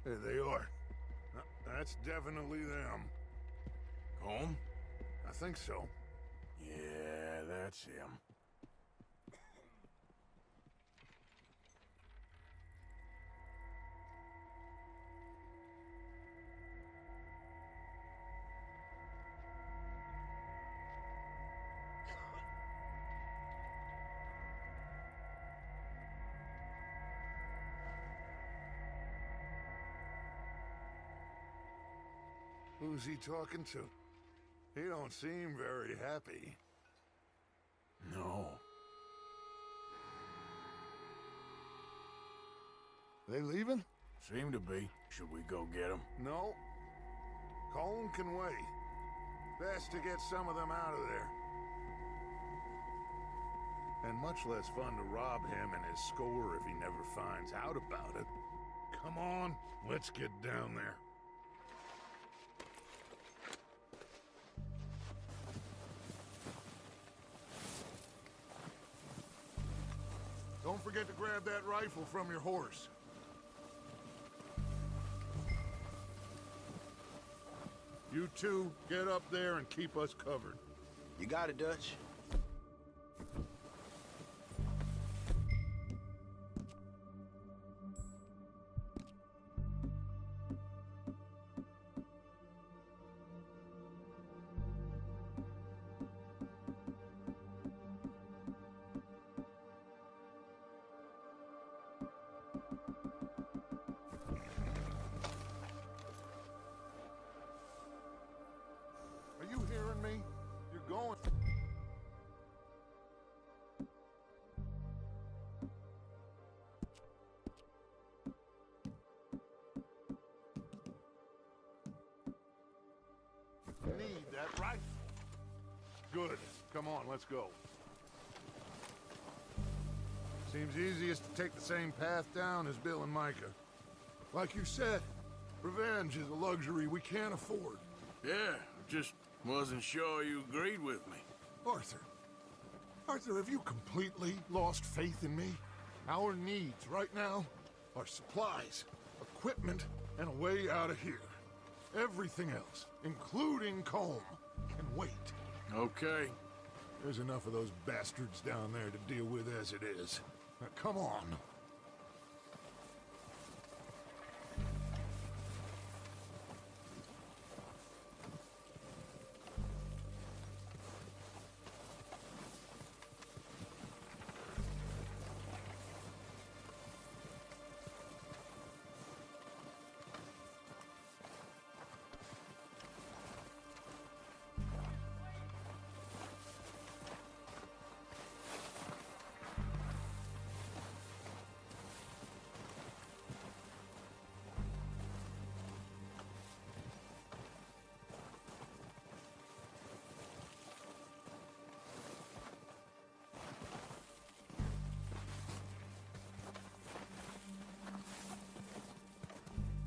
There they are. That's definitely them. Home? I think so. Yeah, that's him. Who's he talking to? He don't seem very happy. No. They leaving? Seem to be. Should we go get them? No. Colm can wait. Best to get some of them out of there. And much less fun to rob him and his score if he never finds out about it. Come on, let's get down there. Don't forget to grab that rifle from your horse. You two, get up there and keep us covered. You got it, Dutch. Are you hearing me? You're going... Need that rifle. Good. Come on, let's go. Seems easiest to take the same path down as Bill and Micah. Like you said, revenge is a luxury we can't afford. Yeah, just wasn't sure you agreed with me. Arthur. Arthur, have you completely lost faith in me? Our needs right now are supplies, equipment, and a way out of here. Everything else, including Colm, can wait. Okay. There's enough of those bastards down there to deal with as it is. Now, come on.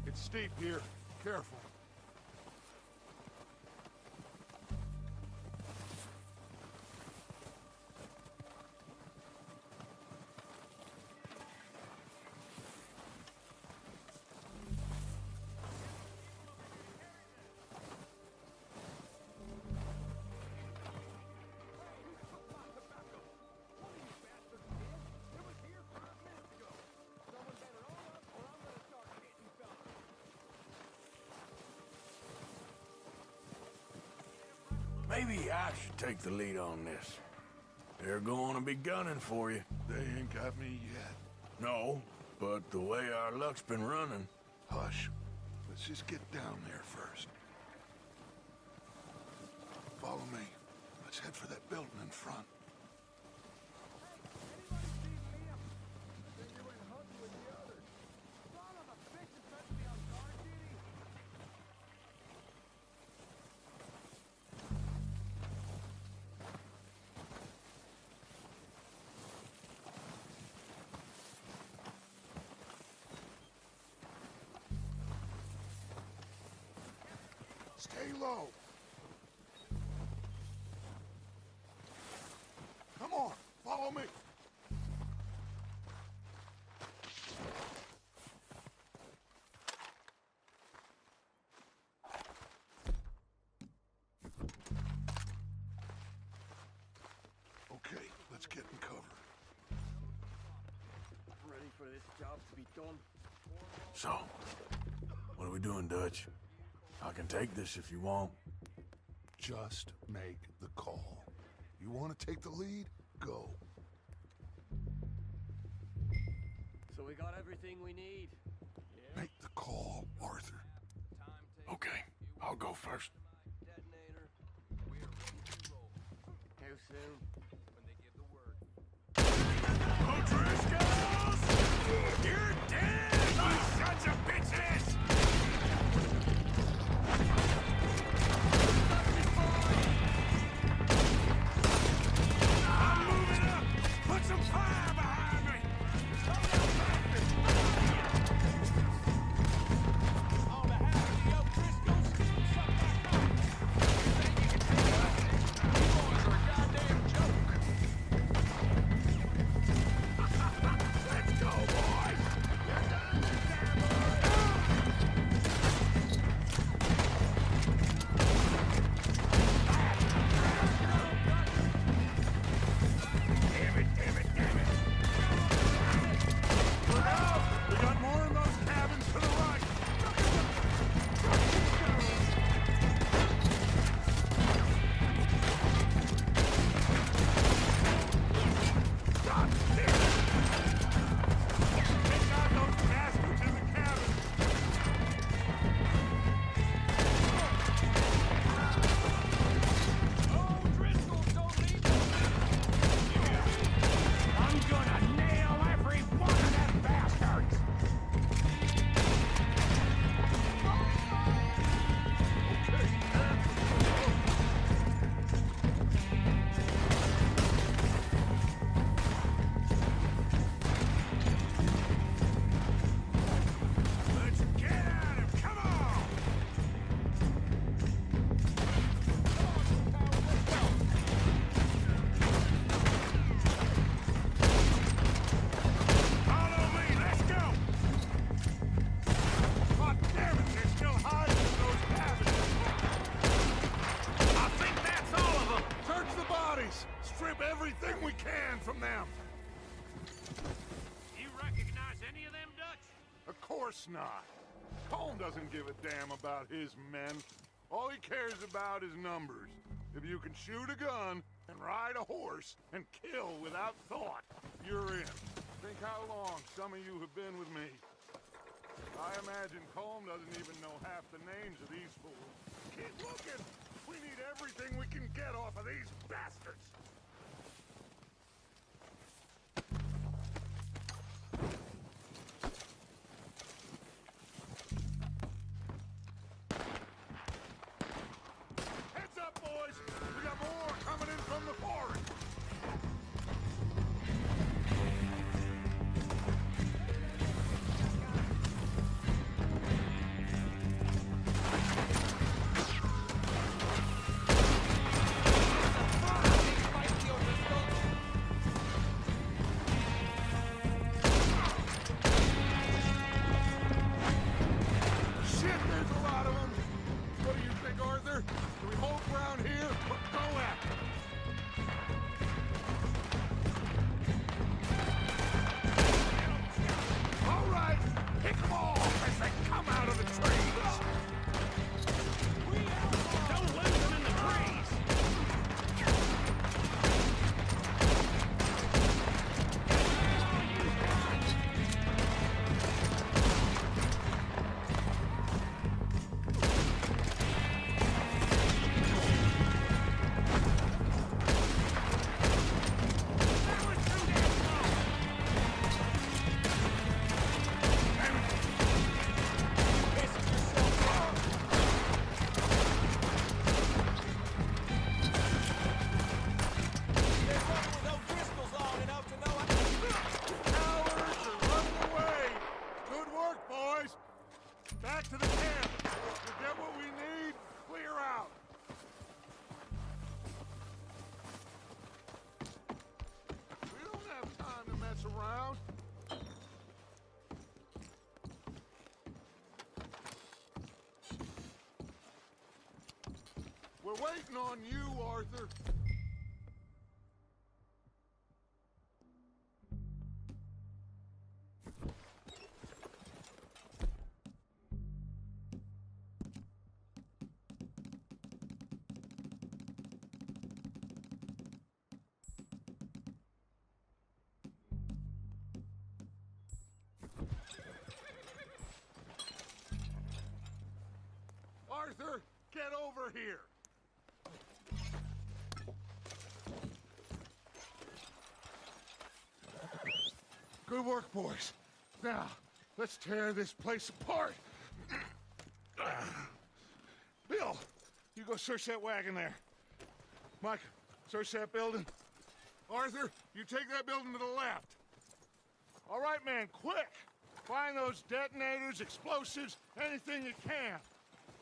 It's steep here. Careful. Maybe I should take the lead on this. They're going to be gunning for you. They ain't got me yet. No, but the way our luck's been running... Hush. Let's just get down there first. Follow me. Let's head for that building in front. Stay low. Come on, follow me. to be done. So, what are we doing, Dutch? I can take this if you want. Just make the call. You want to take the lead? Go. So we got everything we need. Yeah. Make the call, Arthur. Okay, I'll go first. Detonator. We're ready to roll. How soon? When they give the word. O'Driscolls! You're dead, you sons of bitches! I'm moving up! Put some fire behind me! On behalf of the O'Driscolls, suck that cock. You boys are a goddamn joke. Let's go, boys! Damn it, damn it, damn it! Look out! We got more in those cabins to the right! God damn it! Take out those bastards in the cabin! O'Driscolls don't leave no I'm gonna nail every one of them bastards! Let's get at him! Come on! Follow me! Let's go! God damn it, they're still hiding in those cabins! I think that's all of them! Search the bodies! Strip everything we can from them! You recognize any of them, Dutch? Of course not. Colm doesn't give a damn about his men. All he cares about is numbers. If you can shoot a gun and ride a horse and kill without thought, you're in. Think how long some of you have been with me. I imagine Colm doesn't even know half the names of these fools. Keep looking! We need everything we can get off of these bastards! Heads up, boys! We got more coming in from the forest! Shit, there's a lot of them! What do you think, Arthur? Do we hold ground here or go at them? All right, pick them off as they come out of the trees! Don't lose them in the trees! Cowards are running away! Good work, boys! Back to the camp! We'll get what we need, clear out! We don't have time to mess around! We're waiting on you, Arthur! Arthur, get over here! Good work, boys. Now, let's tear this place apart. Bill, you go search that wagon there. Mike, search that building. Arthur, you take that building to the left. All right, man, quick! Find those detonators, explosives, anything you can.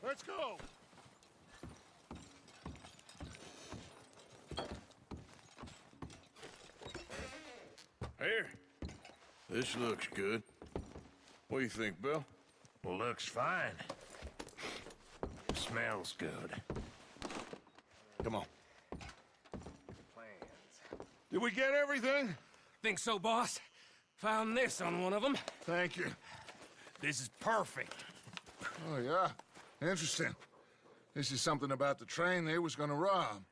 Let's go! Here. This looks good. What do you think, Bill? Looks fine. Smells good. Come on. Plans. Did we get everything? Think so, boss? Found this on one of them. Thank you. This is perfect. Oh, yeah? Interesting. This is something about the train they was gonna rob.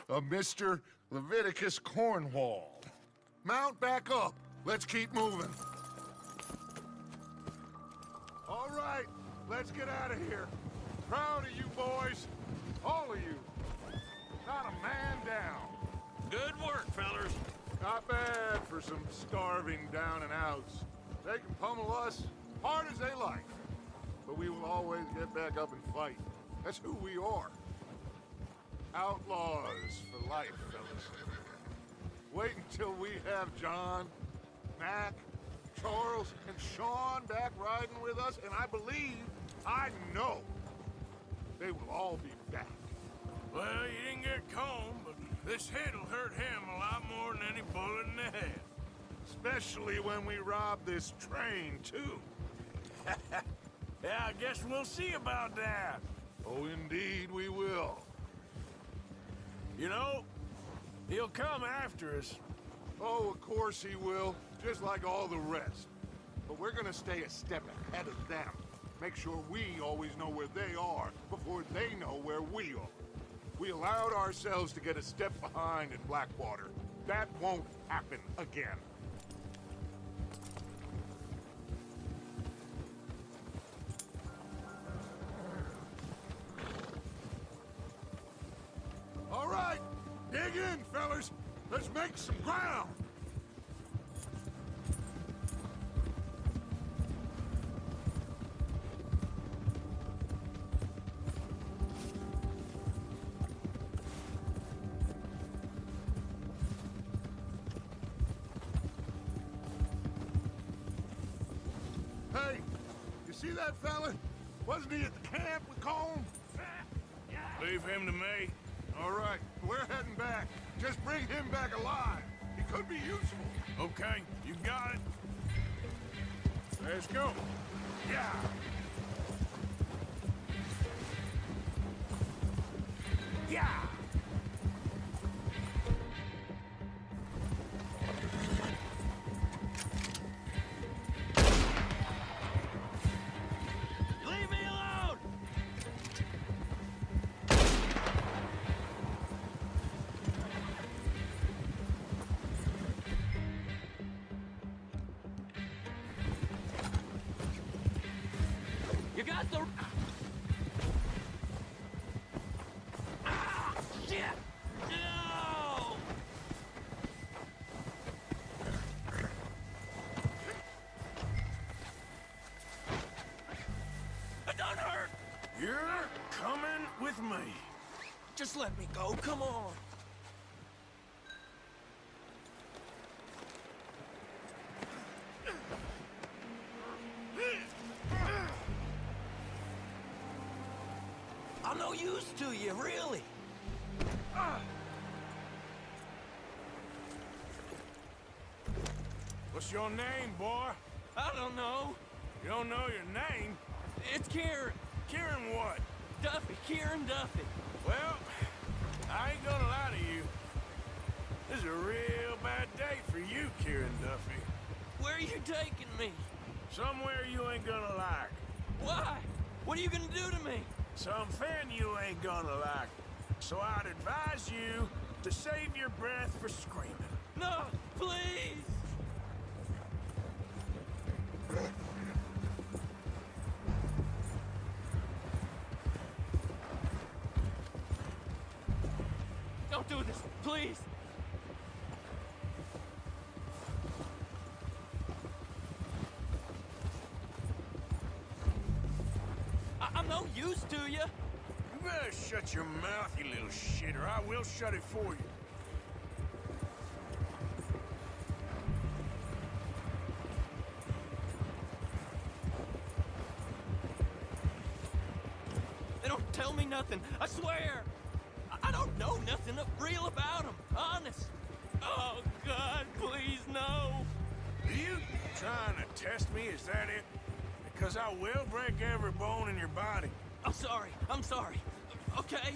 A Mr. Leviticus Cornwall. Mount back up. Let's keep moving. All right, let's get out of here. Proud of you boys. All of you. Not a man down. Good work, fellers. Not bad for some starving down and outs. They can pummel us hard as they like. But we will always get back up and fight. That's who we are. Outlaws for life, fellas. Wait until we have John, Mac, Charles, and Sean back riding with us, and I believe, I know, they will all be back. Well, you didn't get Combe, but this hit'll hurt him a lot more than any bullet in the head. Especially when we rob this train, too. Yeah, I guess we'll see about that. Oh, indeed we will. You know, he'll come after us. Oh, of course he will, just like all the rest. But we're gonna stay a step ahead of them. Make sure we always know where they are before they know where we are. We allowed ourselves to get a step behind in Blackwater. That won't happen again. All right, dig in, fellas. Let's make some ground. Hey, you see that fella? Wasn't he at the camp with Combe? Leave him to me. All right, we're heading back. Just bring him back alive. He could be useful. Okay, you got it. Let's go. Yeah. Yeah! Leave me alone! You got the... Ah! Shit! No! It don't hurt! You're coming with me. Just let me go, come on. I'm no use to you, really. What's your name, boy? I don't know. You don't know your name? It's Kieran. Kieran what? Duffy. Kieran Duffy. Well, I ain't gonna lie to you. This is a real bad day for you, Kieran Duffy. Where are you taking me? Somewhere you ain't gonna like. Why? What are you gonna do to me? Something you ain't gonna like. So I'd advise you to save your breath for screaming. No, please! Don't do this, please. I'm no use to you. You better shut your mouth, you little shit, or I will shut it for you. They don't tell me nothing, I swear. I don't know nothing real about them, honest. Oh, God, please, no. Are you trying to test me? Is that it? Because I will break every bone in your body. I'm sorry. Okay?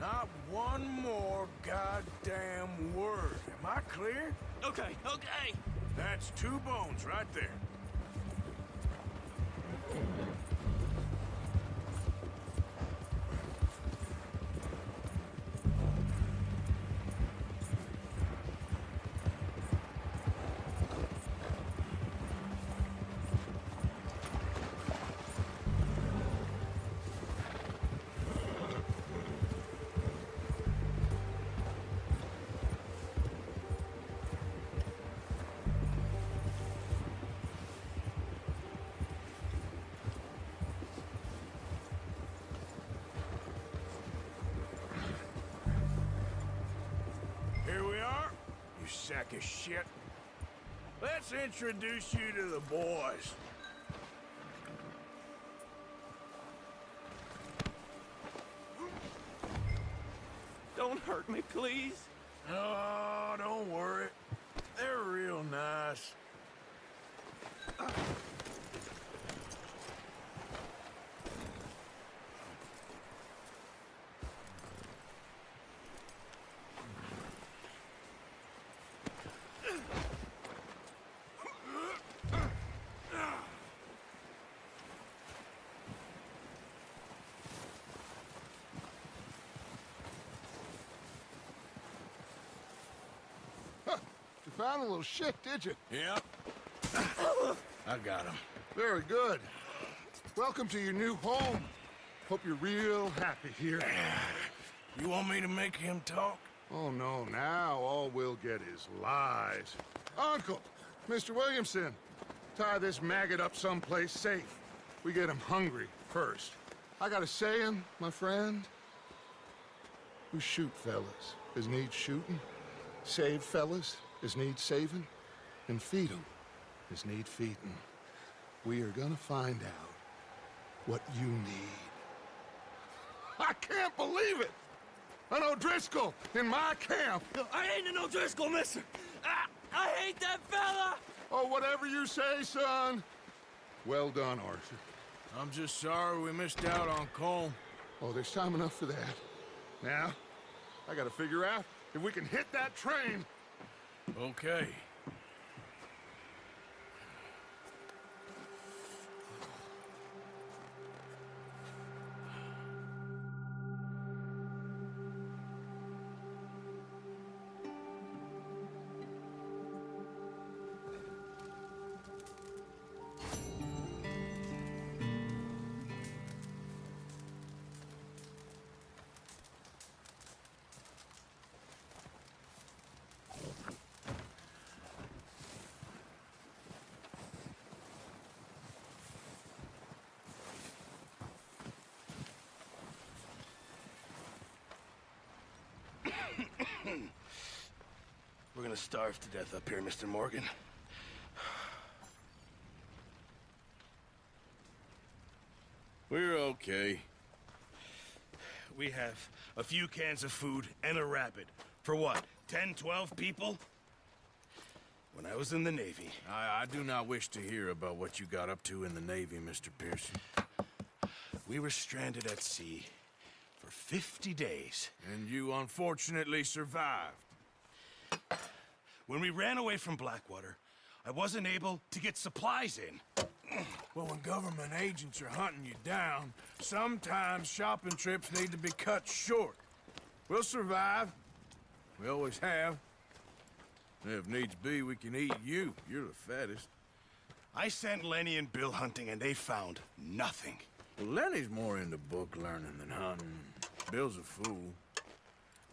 Not one more goddamn word. Am I clear? Okay. That's 2 bones right there. Here we are, you sack of shit. Let's introduce you to the boys. Don't hurt me, please. Oh, don't worry. They're real nice. You found a little shit, did you? Yeah. I got him. Very good. Welcome to your new home. Hope you're real happy here. You want me to make him talk? Oh, no, now all we'll get is lies. Uncle, Mr. Williamson, tie this maggot up someplace safe. We get him hungry first. I got a saying, my friend. We shoot fellas as need shooting, save fellas as need saving, and feed 'em as need feeding. We are gonna find out what you need. I can't believe it! An O'Driscoll in my camp! I ain't an O'Driscoll, mister. I hate that fella. Oh, whatever you say, son. Well done, Arthur. I'm just sorry we missed out on Colm. Oh, there's time enough for that. Now, I gotta figure out if we can hit that train. Okay. We're gonna starve to death up here, Mr. Morgan. We're okay. We have a few cans of food and a rabbit. For what, 10, 12 people? When I was in the Navy... I do not wish to hear about what you got up to in the Navy, Mr. Pearson. We were stranded at sea for 50 days. And you unfortunately survived. When we ran away from Blackwater, I wasn't able to get supplies in. Well, when government agents are hunting you down, sometimes shopping trips need to be cut short. We'll survive. We always have. And if needs be, we can eat you. You're the fattest. I sent Lenny and Bill hunting, and they found nothing. Well, Lenny's more into book learning than hunting. Bill's a fool.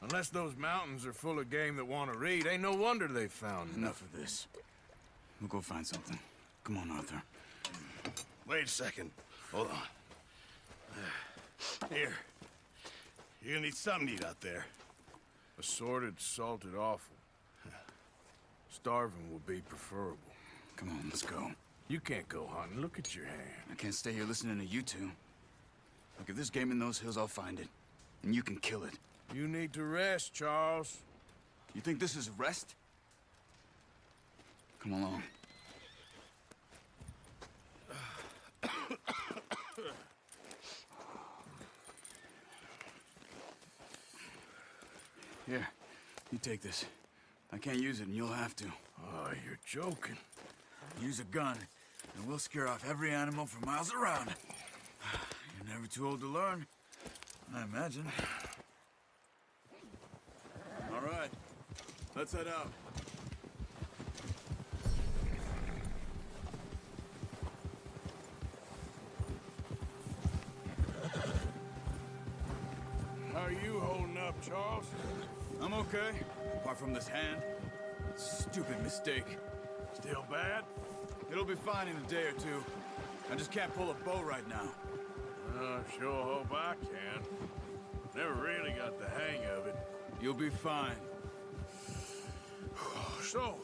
Unless those mountains are full of game that want to read, ain't no wonder they found Enough of this. We'll go find something. Come on, Arthur. Wait a second. Hold on. Here. You're gonna need something to eat out there. Assorted, salted offal. Starving would be preferable. Come on, let's go. You can't go hunting. Look at your hand. I can't stay here listening to you two. Look, if there's game in those hills, I'll find it. And you can kill it. You need to rest, Charles. You think this is rest? Come along. Here, you take this. I can't use it, and you'll have to. Oh, you're joking. Use a gun, and we'll scare off every animal for miles around. You're never too old to learn, I imagine. All right, let's head out. How are you holding up, Charles? I'm okay, apart from this hand. Stupid mistake. Still bad? It'll be fine in a day or two. I just can't pull a bow right now. I sure hope I can. Never really got the hang of it. You'll be fine. So,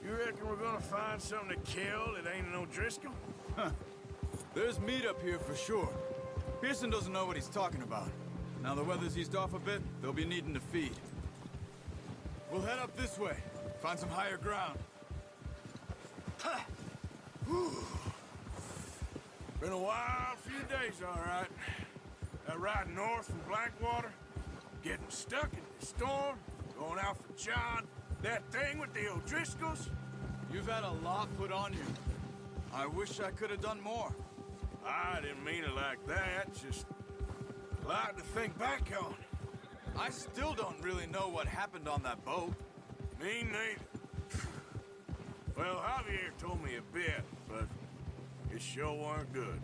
you reckon we're gonna find something to kill that ain't no Driscoll? There's meat up here for sure. Pearson doesn't know what he's talking about. Now the weather's eased off a bit, they'll be needing to feed. We'll head up this way, find some higher ground. Been a wild few days, all right. That ride north from Blackwater, getting stuck in the storm, going out for John, that thing with the O'Driscolls. You've had a lot put on you. I wish I could have done more. I didn't mean it like that, just a lot to think back on. I still don't really know what happened on that boat. Me neither. Well, Javier told me a bit, but it sure weren't good.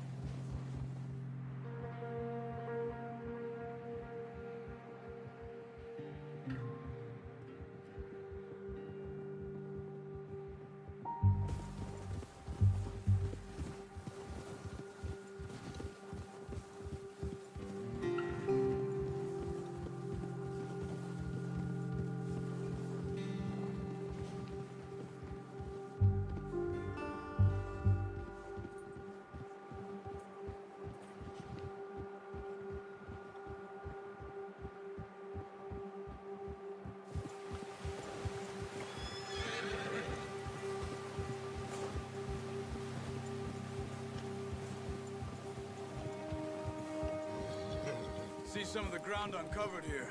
See some of the ground uncovered here.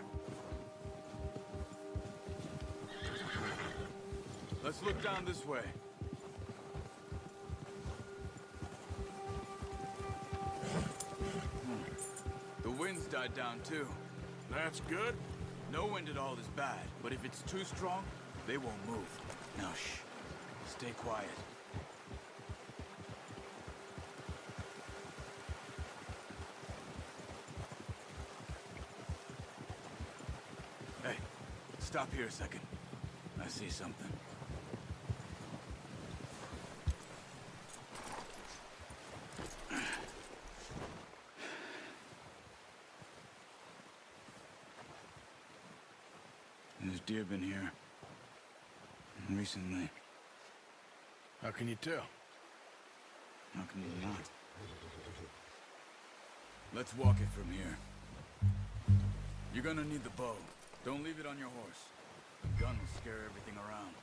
Let's look down this way. The wind's died down too. That's good. No wind at all is bad, but if it's too strong, they won't move. Now shh. Stay quiet. Hey, stop here a second. I see something. There's deer been here. Recently. How can you tell? How can you not? Let's walk it from here. You're gonna need the bow. Don't leave it on your horse. The gun will scare everything around.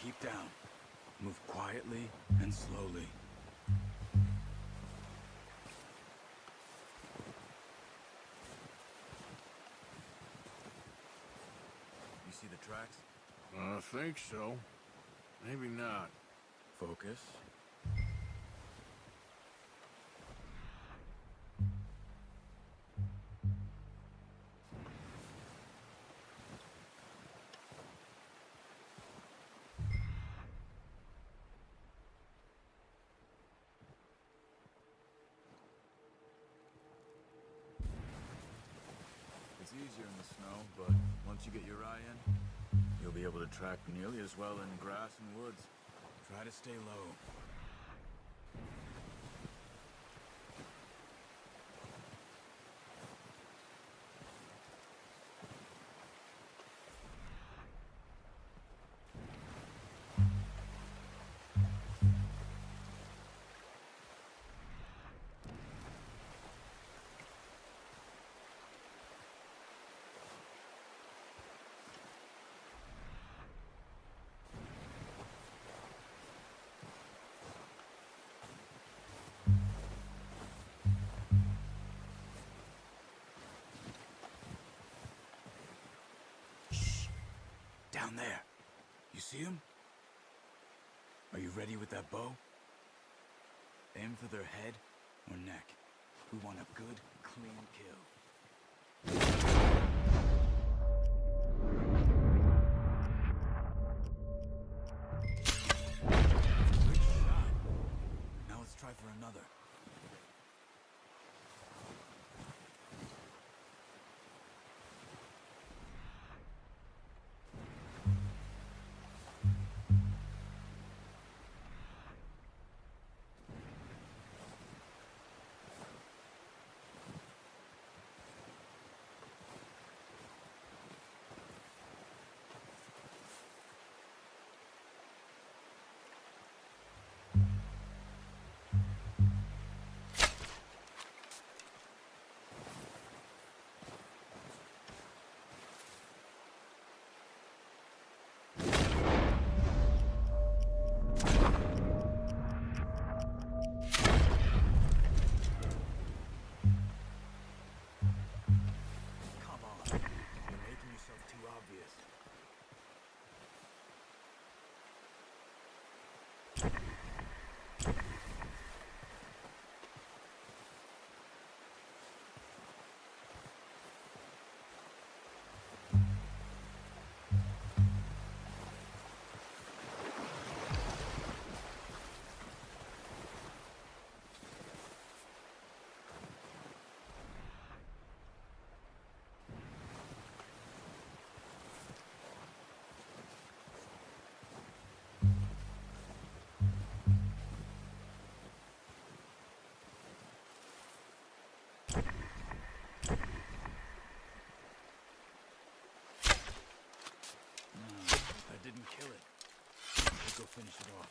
Keep down. Move quietly and slowly. You see the tracks? I think so. Maybe not. Focus. Once you get your eye in, you'll be able to track nearly as well in grass and woods. Try to stay low. Down there. You see him? Are you ready with that bow? Aim for their head or neck. We want a good, clean kill. Good shot. Now let's try for another. Didn't kill it. Let's go finish it off.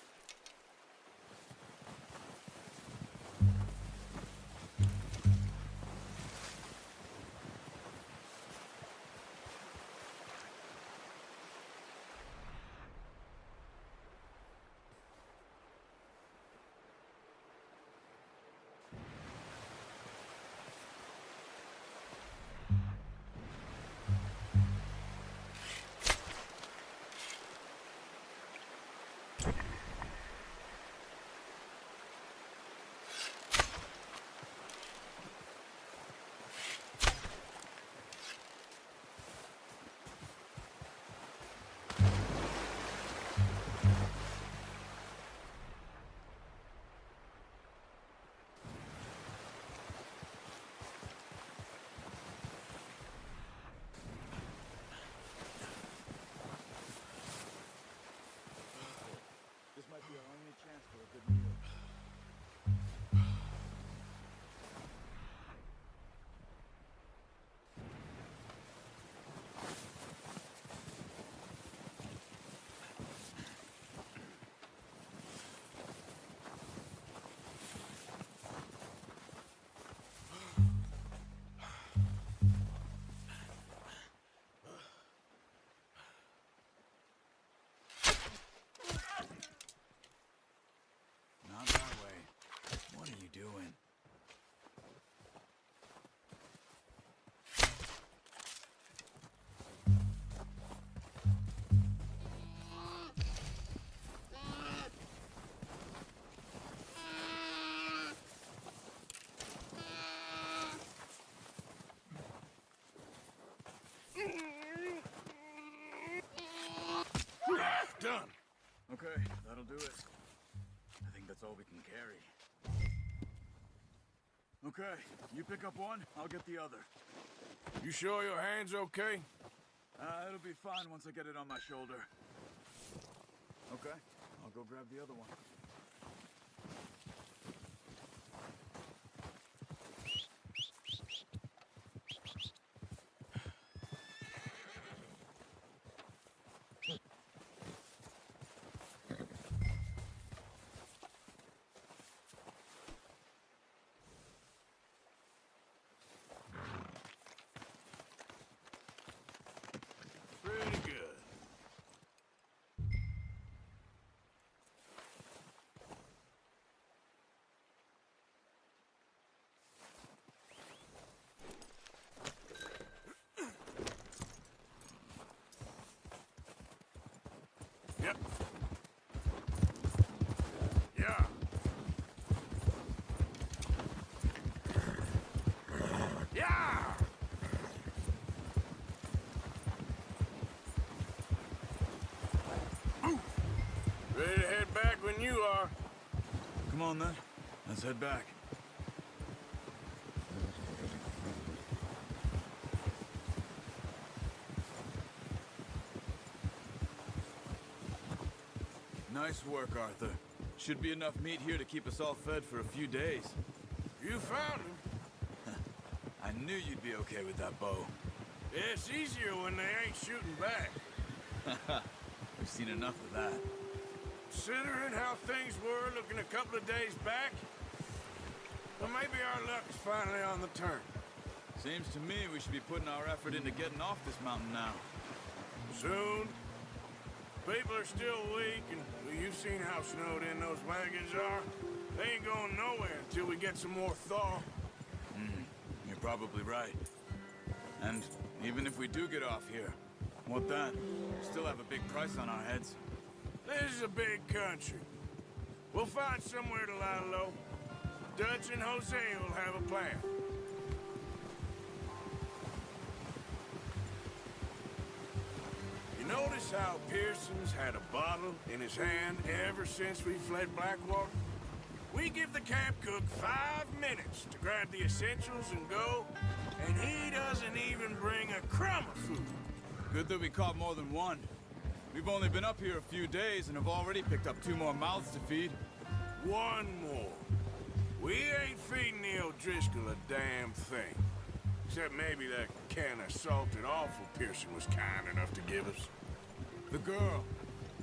Might be our only chance for a good meal. Not that way. What are you doing? Done. Okay, that'll do it. I think that's all we can carry. Okay, you pick up one, I'll get the other. You sure your hand's okay? It'll be fine once I get it on my shoulder. Okay, I'll go grab the other one. Pretty good. Yep. Yeah. Yeah! Ready to head back when you are. Come on then, let's head back. Nice work, Arthur. Should be enough meat here to keep us all fed for a few days. You found him. I knew you'd be okay with that bow. It's easier when they ain't shooting back. We've seen enough of that. Considering how things were looking a couple of days back, well, maybe our luck is finally on the turn. Seems to me we should be putting our effort into getting off this mountain now. Soon. People are still weak, and well, you've seen how snowed in those wagons are. They ain't going nowhere until we get some more thaw. You're probably right. And even if we do get off here, what then? We still have a big price on our heads. This is a big country. We'll find somewhere to lie low. Dutch and Jose will have a plan. You notice how Pearson's had a bottle in his hand ever since we fled Blackwater? We give the camp cook 5 minutes to grab the essentials and go, and he doesn't even bring a crumb of food. Good that we caught more than one. We've only been up here a few days and have already picked up 2 more mouths to feed. One more. We ain't feeding the O'Driscoll a damn thing. Except maybe that can of salted offal Pearson was kind enough to give us. The girl,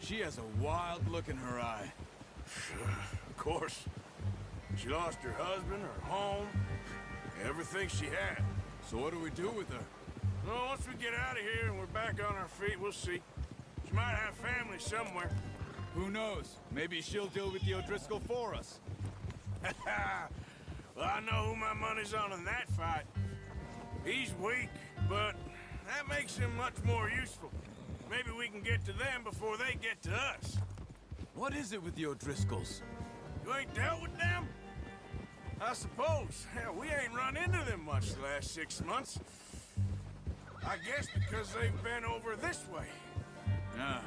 she has a wild look in her eye. Of course. She lost her husband, her home, everything she had. So what do we do with her? Well, once we get out of here and we're back on our feet, we'll see. She might have family somewhere. Who knows? Maybe she'll deal with the O'Driscoll for us. Well, I know who my money's on in that fight. He's weak, but that makes him much more useful. Maybe we can get to them before they get to us. What is it with the O'Driscolls? You ain't dealt with them? I suppose. Hell, we ain't run into them much the last 6 months. I guess because they've been over this way. Yeah,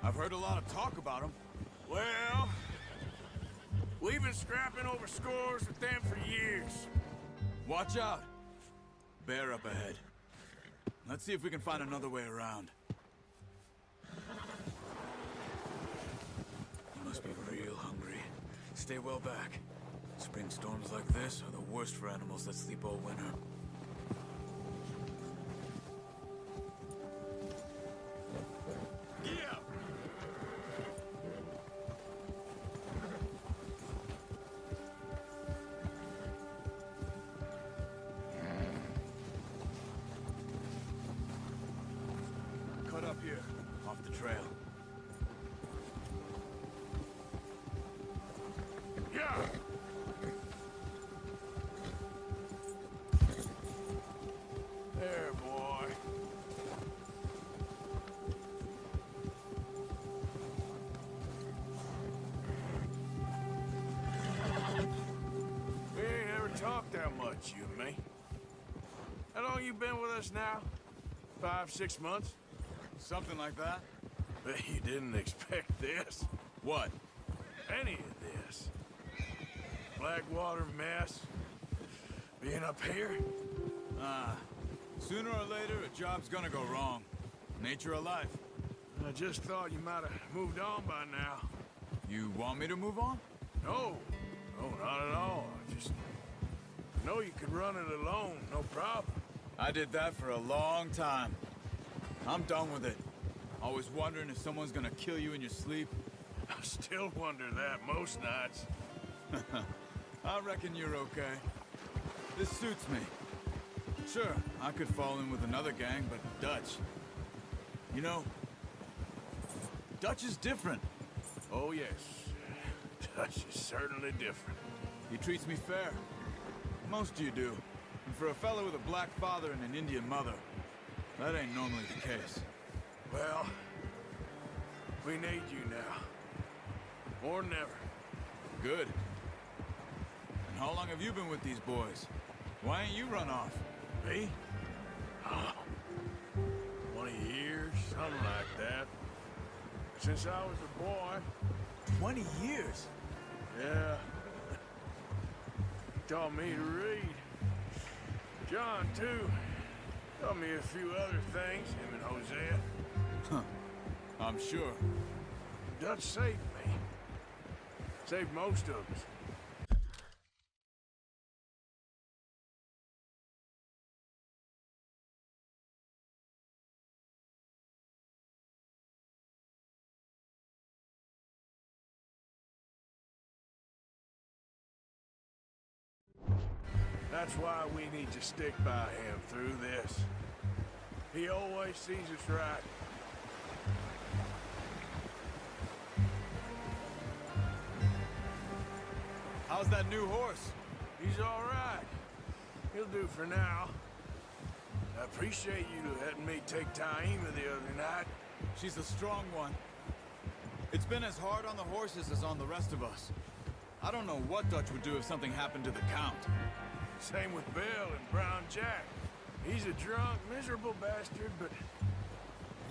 I've heard a lot of talk about them. Well, we've been scrapping over scores with them for years. Watch out! Bear up ahead. Let's see if we can find another way around. You must be real hungry. Stay well back. Spring storms like this are the worst for animals that sleep all winter. Yeah. Cut up here, off the trail. Yeah. There, boy. We ain't ever talked that much, you and me. How long you been with us now? 5, 6 months? Something like that? Bet you didn't expect this. What? Any of this. Blackwater mess. Being up here. Sooner or later, a job's gonna go wrong. Nature of life. I just thought you might have moved on by now. You want me to move on? No. No, not at all. I know you could run it alone, no problem. I did that for a long time. I'm done with it. Always wondering if someone's gonna kill you in your sleep. I still wonder that most nights. I reckon you're okay. This suits me. Sure, I could fall in with another gang, but Dutch... You know, Dutch is different. Oh, yes. Dutch is certainly different. He treats me fair. Most of you do. And for a fellow with a black father and an Indian mother, that ain't normally the case. Well, we need you now. More than ever. Good. And how long have you been with these boys? Why ain't you run off? Me? Oh, 20 years, something like that. Since I was a boy. 20 years? Yeah. He taught me to read. John, too. Taught me a few other things, him and Hosea. Huh. I'm sure. Dutch saved me. Saved most of us. That's why we need to stick by him through this. He always sees us right. How's that new horse? He's all right. He'll do for now. I appreciate you letting me take Taima the other night. She's a strong one. It's been as hard on the horses as on the rest of us. I don't know what Dutch would do if something happened to the Count. Same with Bill and Brown Jack. He's a drunk, miserable bastard, but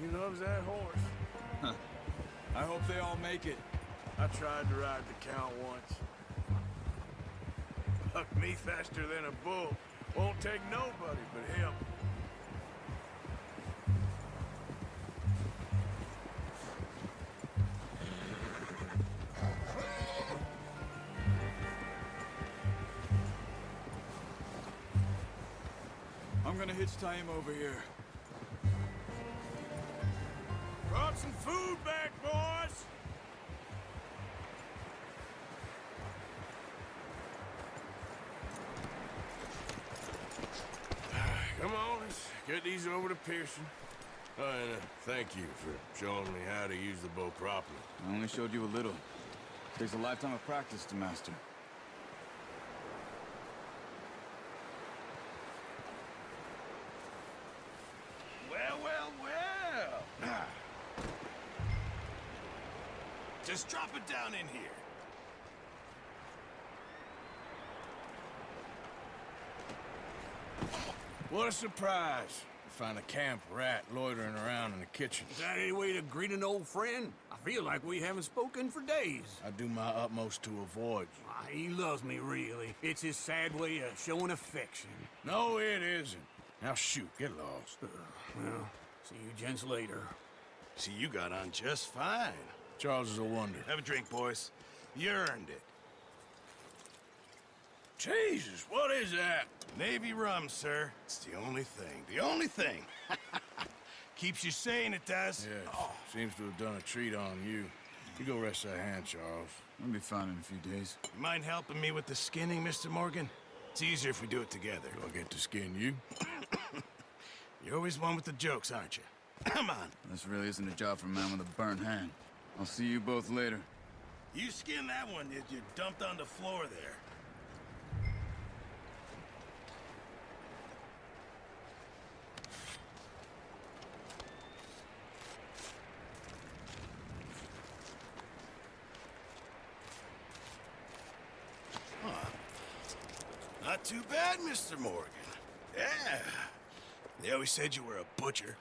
he loves that horse. I hope they all make it. I tried to ride the Count once. Bucked me faster than a bull. Won't take nobody but him. I'm gonna hitch Taima over here. Brought some food back, boys! Come on, let's get these over to Pearson. And thank you for showing me how to use the bow properly. I only showed you a little. Takes a lifetime of practice to master. Well, well, well. Just drop it down in here. What a surprise. To find a camp rat loitering around in the kitchen. Is that any way to greet an old friend? I feel like we haven't spoken for days. I do my utmost to avoid you. He loves me, really. It's his sad way of showing affection. No, it isn't. Now shoot, get lost. Well, see you gents later. See, you got on just fine. Charles is a wonder. Have a drink, boys. You earned it. Jesus, what is that? Navy rum, sir. It's the only thing. The only thing. Keeps you sane, it does. Yeah, seems to have done a treat on you. You go rest that hand, Charles. I'll be fine in a few days. You mind helping me with the skinning, Mr. Morgan? It's easier if we do it together. Do I get to skin you? You're always one with the jokes, aren't you? Come on. This really isn't a job for a man with a burnt hand. I'll see you both later. You skin that one that you dumped on the floor there. Not too bad, Mr. Morgan. Yeah. They always said you were a butcher.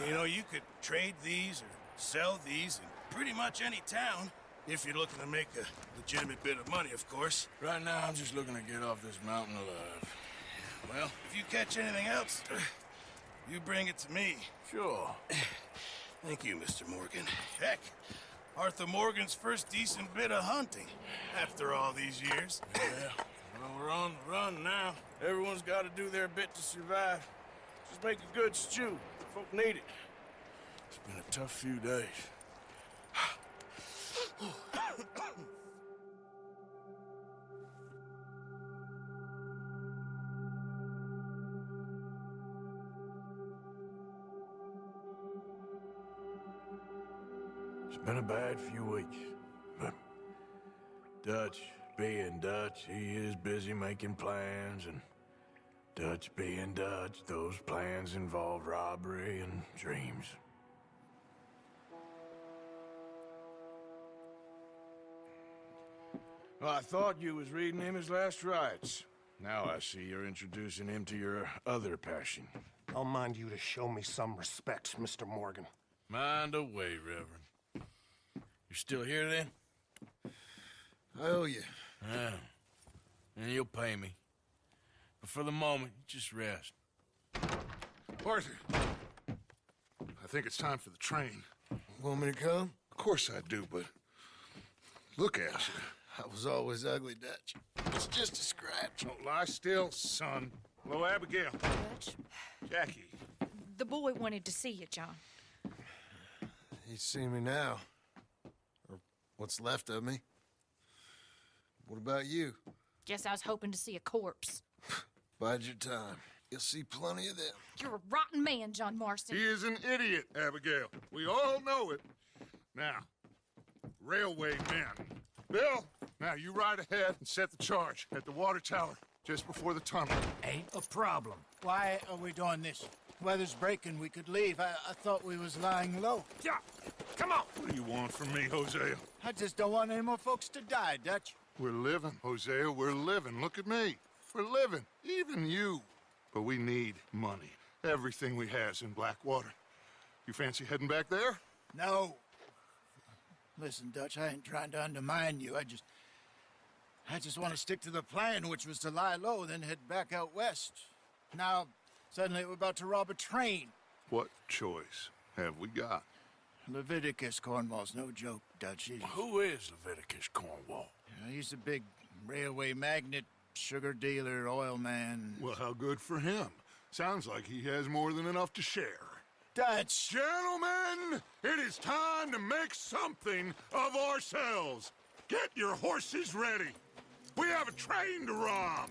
You know, you could trade these or sell these in pretty much any town. If you're looking to make a legitimate bit of money, of course. Right now, I'm just looking to get off this mountain alive. Well, if you catch anything else, you bring it to me. Sure. Thank you, Mr. Morgan. Heck, Arthur Morgan's first decent bit of hunting after all these years. Yeah, well, we're on the run now. Everyone's got to do their bit to survive. Just make a good stew. The folk need it. It's been a tough few days. It's been a bad few weeks, but Dutch being Dutch, he is busy making plans, and Dutch being Dutch, those plans involve robbery and dreams. Well, I thought you was reading him his last rites. Now I see you're introducing him to your other passion. I'll mind you to show me some respect, Mr. Morgan. Mind away, Reverend. You still here, then? I owe you. Yeah. And you'll pay me. But for the moment, just rest. Arthur, I think it's time for the train. Want me to come? Of course I do, but look at you. I was always ugly, Dutch. It's just a scratch. Don't lie still, son. Hello, Abigail. Dutch, Jackie. the boy wanted to see you, John. He's seen me now. Or what's left of me. What about you? Guess I was hoping to see a corpse. Bide your time. You'll see plenty of them. You're a rotten man, John Marston. He is an idiot, Abigail. We all know it. Now, railway men. Bill, now you ride ahead and set the charge at the water tower just before the tunnel. Ain't a problem. Why are we doing this? Weather's breaking, we could leave. I thought we was lying low. Yeah, come on. What do you want from me, Hosea? I just don't want any more folks to die, Dutch. We're living, Hosea, we're living. Look at me. We're living, even you. But we need money. Everything we has in Blackwater. You fancy heading back there? No. Listen, Dutch, I ain't trying to undermine you. I just want to stick to the plan, which was to lie low, then head back out west. Now, suddenly we're about to rob a train. What choice have we got? Leviticus Cornwall's no joke, Dutch. Who is Leviticus Cornwall? He's a big railway magnate, sugar dealer, oil man. Well, how good for him. Sounds like he has more than enough to share. Dutch! Gentlemen, it is time to make something of ourselves. Get your horses ready. We have a train to rob.